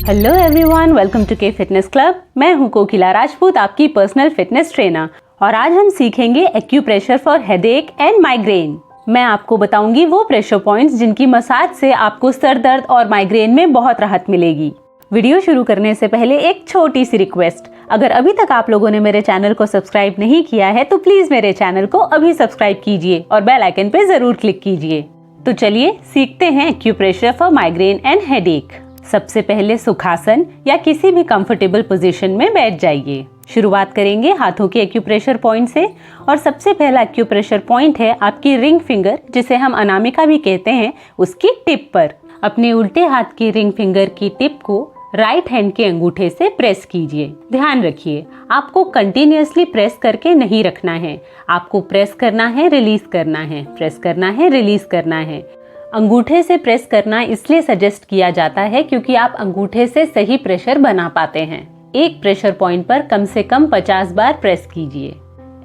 Hello everyone, welcome to के fitness club. मैं हूं कोकिला राजपूत, आपकी पर्सनल फिटनेस ट्रेनर, और आज हम सीखेंगे acupressure for headache and migraine. मैं आपको बताऊंगी वो प्रेशर पॉइंट्स जिनकी मसाज से आपको सर दर्द और माइग्रेन में बहुत राहत मिलेगी। वीडियो शुरू करने से पहले एक छोटी सी रिक्वेस्ट, अगर अभी तक आप लोगों ने मेरे चैनल को सब्सक्राइब नहीं किया है तो प्लीज मेरे चैनल को अभी सब्सक्राइब कीजिए और बेल आइकन पे जरूर क्लिक कीजिए। तो चलिए सीखते हैं acupressure for migraine and headache. सबसे पहले सुखासन या किसी भी कंफर्टेबल पोजीशन में बैठ जाइए। शुरुआत करेंगे हाथों के एक्यूप्रेशर पॉइंट से, और सबसे पहला एक्यूप्रेशर पॉइंट है आपकी रिंग फिंगर, जिसे हम अनामिका भी कहते हैं, उसकी टिप पर। अपने उल्टे हाथ की रिंग फिंगर की टिप को राइट हैंड के अंगूठे से प्रेस कीजिए। ध्यान रखिए, आपको कंटिन्यूअसली प्रेस करके नहीं रखना है, आपको प्रेस करना है, रिलीज करना है, प्रेस करना है, रिलीज करना है। अंगूठे से प्रेस करना इसलिए सजेस्ट किया जाता है क्योंकि आप अंगूठे से सही प्रेशर बना पाते हैं। एक प्रेशर पॉइंट पर कम से कम 50 बार प्रेस कीजिए।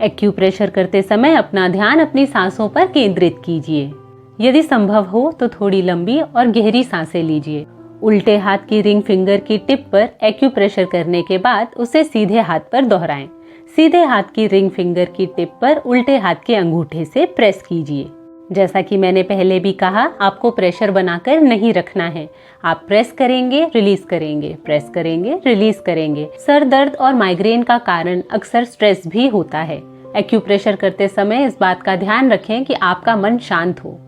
एक्यूप्रेशर करते समय अपना ध्यान अपनी सांसों पर केंद्रित कीजिए। यदि संभव हो तो थोड़ी लंबी और गहरी सांसें लीजिए। उल्टे हाथ की रिंग फिंगर की टिप पर एक्यूप्रेशर करने के बाद उसे सीधे हाथ पर दोहराएं। सीधे हाथ की रिंग फिंगर की टिप पर उल्टे हाथ के अंगूठे से प्रेस कीजिए। जैसा कि मैंने पहले भी कहा, आपको प्रेशर बनाकर नहीं रखना है। आप प्रेस करेंगे, रिलीज करेंगे, प्रेस करेंगे, रिलीज करेंगे। सर दर्द और माइग्रेन का कारण अक्सर स्ट्रेस भी होता है। एक्यूप्रेशर करते समय इस बात का ध्यान रखें कि आपका मन शांत हो।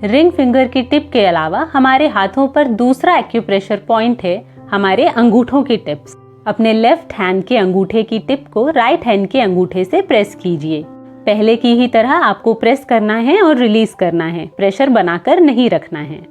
रिंग फिंगर की टिप के अलावा हमारे हाथों पर दूसरा एक्यूप्रेशर पॉइंट है हमारे अंगूठों की टिप्स। अपने लेफ्ट हैंड के अंगूठे की टिप को राइट हैंड के अंगूठे से प्रेस कीजिए। पहले की ही तरह आपको प्रेस करना है और रिलीज करना है, प्रेशर बनाकर नहीं रखना है।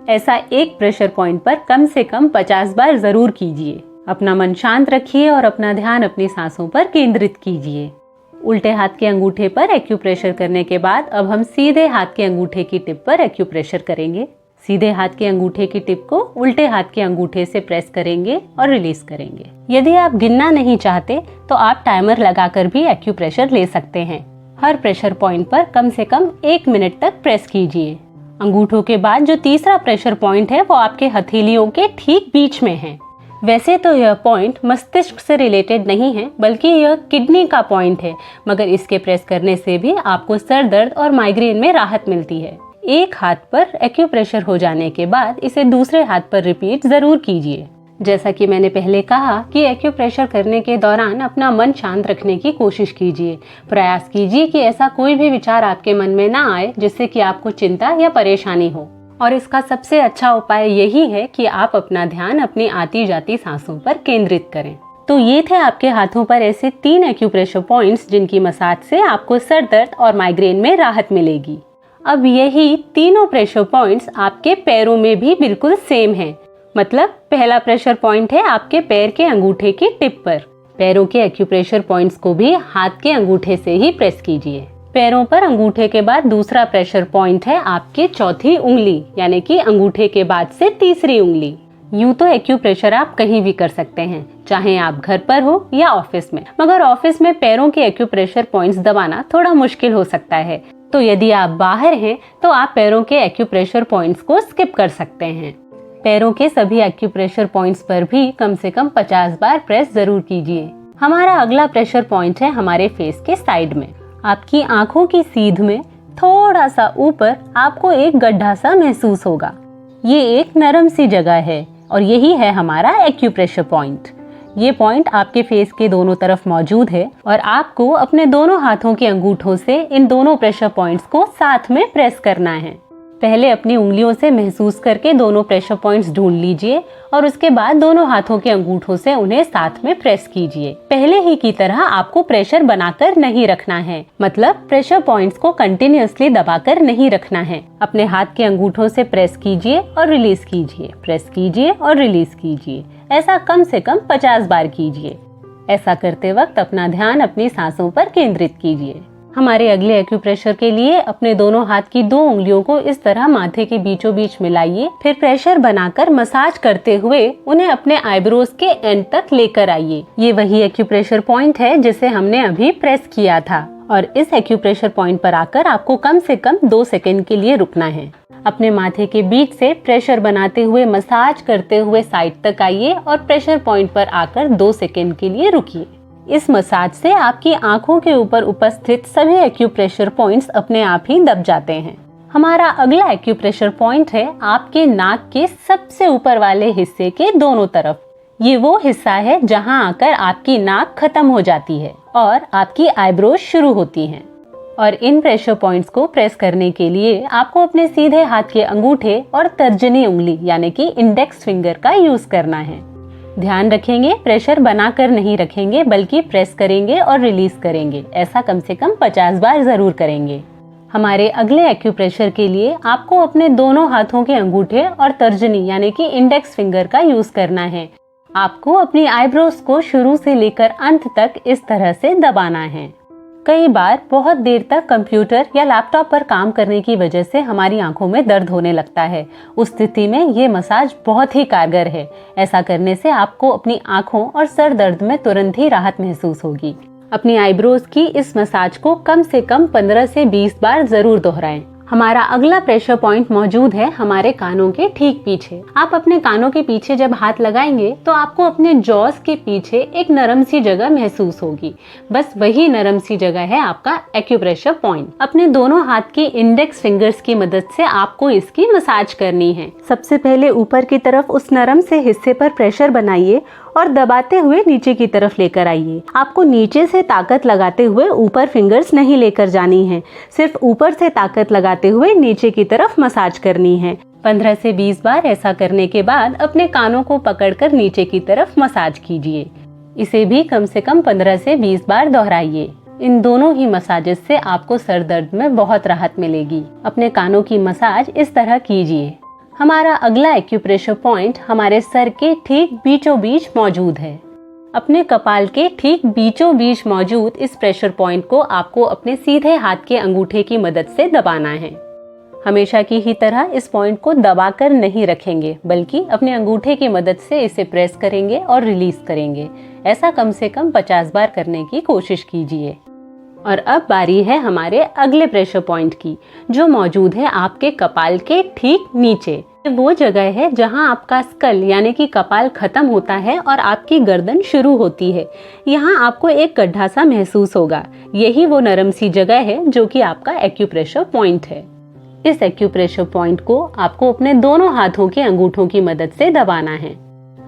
ऐसा एक प्रेशर पॉइंट पर कम से कम 50 बार जरूर कीजिए। अपना मन शांत रखिए और अपना ध्यान अपनी सांसों पर केंद्रित कीजिए। उल्टे हाथ के अंगूठे पर एक्यूप्रेशर करने के बाद अब हम सीधे हाथ के अंगूठे की टिप पर एक्यूप्रेशर करेंगे। सीधे हाथ के अंगूठे की टिप को उल्टे हाथ के अंगूठे से प्रेस करेंगे और रिलीज करेंगे। यदि आप गिनना नहीं चाहते तो आप टाइमर लगाकर भी एक्यूप्रेशर ले सकते हैं। हर प्रेशर पॉइंट पर कम से कम 1 मिनट तक प्रेस कीजिए। अंगूठों के बाद जो तीसरा प्रेशर पॉइंट है वो आपके हथेलियों के ठीक बीच में है। वैसे तो यह पॉइंट मस्तिष्क से रिलेटेड नहीं है, बल्कि यह किडनी का पॉइंट है, मगर इसके प्रेस करने से भी आपको सर दर्द और माइग्रेन में राहत मिलती है। एक हाथ पर एक्यूप्रेशर हो जाने के बाद इसे दूसरे हाथ पर रिपीट जरूर कीजिए। जैसा कि मैंने पहले कहा कि एक्यूप्रेशर करने के दौरान अपना मन शांत रखने की कोशिश कीजिए। प्रयास कीजिए कि ऐसा कोई भी विचार आपके मन में ना आए जिससे कि आपको चिंता या परेशानी हो। और इसका सबसे अच्छा उपाय यही है कि आप अपना ध्यान अपनी आती जाती सांसों पर केंद्रित करें। तो ये थे आपके हाथों पर ऐसे 3 एक्यूप्रेशर पॉइंट्स जिनकी मसाज से आपको सर दर्द और माइग्रेन में राहत मिलेगी। अब यही तीनों प्रेशर पॉइंट्स आपके पैरों में भी बिल्कुल सेम हैं। मतलब पहला प्रेशर पॉइंट है आपके पैर के अंगूठे की टिप पर। पैरों के एक्यूप्रेशर पॉइंट्स को भी हाथ के अंगूठे से ही प्रेस कीजिए। पैरों पर अंगूठे के बाद दूसरा प्रेशर पॉइंट है आपके चौथी उंगली, यानी कि अंगूठे के बाद से तीसरी उंगली। यूं तो एक्यूप्रेशर आप कहीं भी कर सकते हैं, चाहे आप घर पर हो या ऑफिस में, मगर ऑफिस में पैरों के एक्यूप्रेशर पॉइंट्स दबाना थोड़ा मुश्किल हो सकता है। तो यदि आप बाहर हैं तो आप पैरों के एक्यूप्रेशर पॉइंट्स को स्किप कर सकते हैं। पैरों के सभी एक्यूप्रेशर पॉइंट्स पर भी कम से कम 50 बार प्रेस जरूर कीजिए। हमारा अगला प्रेशर पॉइंट है हमारे फेस के साइड में। आपकी आंखों की सीध में थोड़ा सा ऊपर आपको एक गड्ढा सा महसूस होगा। ये एक नरम सी जगह है और यही है हमारा एक्यूप्रेशर पॉइंट। ये पॉइंट आपके फेस के दोनों तरफ मौजूद है और आपको अपने दोनों हाथों के अंगूठों से इन दोनों प्रेशर पॉइंट्स को साथ में प्रेस करना है। पहले अपनी उंगलियों से महसूस करके दोनों प्रेशर पॉइंट्स ढूंढ लीजिए और उसके बाद दोनों हाथों के अंगूठों से उन्हें साथ में प्रेस कीजिए। पहले ही की तरह आपको प्रेशर बनाकर नहीं रखना है, मतलब प्रेशर पॉइंट्स को कंटिन्यूअसली दबाकर नहीं रखना है। अपने हाथ के अंगूठों से प्रेस कीजिए और रिलीज कीजिए, प्रेस कीजिए और रिलीज कीजिए। ऐसा कम से कम 50 बार कीजिए। ऐसा करते वक्त अपना ध्यान अपनी सांसों पर केंद्रित कीजिए। हमारे अगले एक्यूप्रेशर के लिए अपने दोनों हाथ की 2 उंगलियों को इस तरह माथे के बीचों बीच मिलाइए। फिर प्रेशर बनाकर मसाज करते हुए उन्हें अपने आईब्रोज के एंड तक लेकर आइए। ये वही एक्यूप्रेशर पॉइंट है जिसे हमने अभी प्रेस किया था और इस एक्यूप्रेशर पॉइंट पर आकर आपको कम से कम 2 सेकंड के लिए रुकना है। अपने माथे के बीच से प्रेशर बनाते हुए मसाज करते हुए साइड तक आइए और प्रेशर पॉइंट पर आकर 2 सेकंड के लिए रुकिए। इस मसाज से आपकी आंखों के ऊपर उपस्थित सभी एक्यूप्रेशर पॉइंट्स अपने आप ही दब जाते हैं। हमारा अगला एक्यूप्रेशर पॉइंट है आपके नाक के सबसे ऊपर वाले हिस्से के दोनों तरफ। ये वो हिस्सा है जहां आकर आपकी नाक खत्म हो जाती है और आपकी आईब्रोज शुरू होती हैं। और इन प्रेशर पॉइंट्स को प्रेस करने के लिए आपको अपने सीधे हाथ के अंगूठे और तर्जनी उंगली यानी कि इंडेक्स फिंगर का यूज करना है। ध्यान रखेंगे, प्रेशर बनाकर नहीं रखेंगे बल्कि प्रेस करेंगे और रिलीज करेंगे। ऐसा कम से कम 50 बार जरूर करेंगे। हमारे अगले एक्यूप्रेशर के लिए आपको अपने दोनों हाथों के अंगूठे और तर्जनी यानी कि इंडेक्स फिंगर का यूज करना है। आपको अपनी आईब्रोज को शुरू से लेकर अंत तक इस तरह से दबाना है। कई बार बहुत देर तक कंप्यूटर या लैपटॉप पर काम करने की वजह से हमारी आंखों में दर्द होने लगता है। उस स्थिति में ये मसाज बहुत ही कारगर है। ऐसा करने से आपको अपनी आंखों और सर दर्द में तुरंत ही राहत महसूस होगी। अपनी आईब्रोज की इस मसाज को कम से कम 15 से 20 बार जरूर दोहराएं। हमारा अगला प्रेशर पॉइंट मौजूद है हमारे कानों के ठीक पीछे। आप अपने कानों के पीछे जब हाथ लगाएंगे तो आपको अपने जॉस के पीछे एक नरम सी जगह महसूस होगी। बस वही नरम सी जगह है आपका एक्यूप्रेशर पॉइंट। अपने दोनों हाथ की इंडेक्स फिंगर्स की मदद से आपको इसकी मसाज करनी है। सबसे पहले ऊपर की तरफ उस नरम से हिस्से पर प्रेशर बनाइए और दबाते हुए नीचे की तरफ लेकर आइए। आपको नीचे से ताकत लगाते हुए ऊपर फिंगर्स नहीं लेकर जानी है, सिर्फ ऊपर से ताकत लगाते हुए नीचे की तरफ मसाज करनी है। 15 से 20 बार ऐसा करने के बाद अपने कानों को पकड़कर नीचे की तरफ मसाज कीजिए। इसे भी कम से कम 15 से 20 बार दोहराइए। इन दोनों ही मसाजेस से आपको सर दर्द में बहुत राहत मिलेगी। अपने कानों की मसाज इस तरह कीजिए। हमारा अगला एक्यूप्रेशर पॉइंट हमारे सर के ठीक बीचों बीच मौजूद है। अपने कपाल के ठीक बीचों बीच मौजूद इस प्रेशर पॉइंट को आपको अपने सीधे हाथ के अंगूठे की मदद से दबाना है। हमेशा की ही तरह इस पॉइंट को दबाकर नहीं रखेंगे बल्कि अपने अंगूठे की मदद से इसे प्रेस करेंगे और रिलीज करेंगे। ऐसा कम से कम 50 बार करने की कोशिश कीजिए। और अब बारी है हमारे अगले प्रेशर पॉइंट की, जो मौजूद है आपके कपाल के ठीक नीचे। वो जगह है जहां आपका स्कल यानी कि कपाल खत्म होता है और आपकी गर्दन शुरू होती है। यहाँ आपको एक गड्ढा सा महसूस होगा। यही वो नरम सी जगह है जो कि आपका एक्यूप्रेशर पॉइंट है। इस एक्यूप्रेशर पॉइंट को आपको अपने दोनों हाथों के अंगूठों की मदद से दबाना है।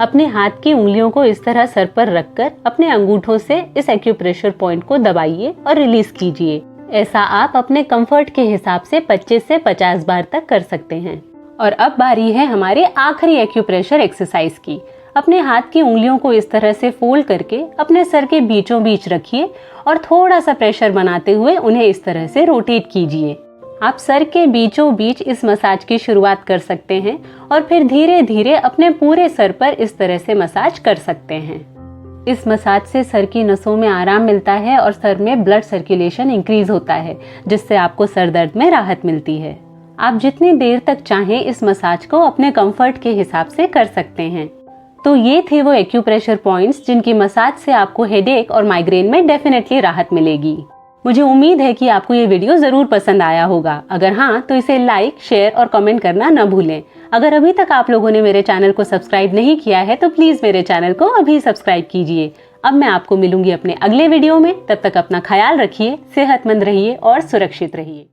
अपने हाथ की उंगलियों को इस तरह सर पर रखकर अपने अंगूठों से इस एक्यूप्रेशर पॉइंट को दबाइए और रिलीज कीजिए। ऐसा आप अपने कंफर्ट के हिसाब से 25 से 50 बार तक कर सकते हैं। और अब बारी है हमारी आखिरी एक्यूप्रेशर एक्सरसाइज की। अपने हाथ की उंगलियों को इस तरह से फोल्ड करके अपने सर के बीचों बीच रखिए और थोड़ा सा प्रेशर बनाते हुए उन्हें इस तरह से रोटेट कीजिए। आप सर के बीचों बीच इस मसाज की शुरुआत कर सकते हैं और फिर धीरे धीरे अपने पूरे सर पर इस तरह से मसाज कर सकते हैं। इस मसाज से सर की नसों में आराम मिलता है और सर में ब्लड सर्कुलेशन इंक्रीज होता है, जिससे आपको सर दर्द में राहत मिलती है। आप जितनी देर तक चाहें इस मसाज को अपने कंफर्ट के हिसाब से कर सकते हैं। तो ये थे वो एक्यूप्रेशर पॉइंट्स जिनकी मसाज से आपको हेडेक और माइग्रेन में डेफिनेटली राहत मिलेगी। मुझे उम्मीद है कि आपको ये वीडियो जरूर पसंद आया होगा। अगर हाँ तो इसे लाइक, शेयर और कमेंट करना न भूलें। अगर अभी तक आप लोगों ने मेरे चैनल को सब्सक्राइब नहीं किया है तो प्लीज मेरे चैनल को अभी सब्सक्राइब कीजिए। अब मैं आपको मिलूंगी अपने अगले वीडियो में। तब तक अपना ख्याल रखिए, सेहतमंद रहिए और सुरक्षित रहिए।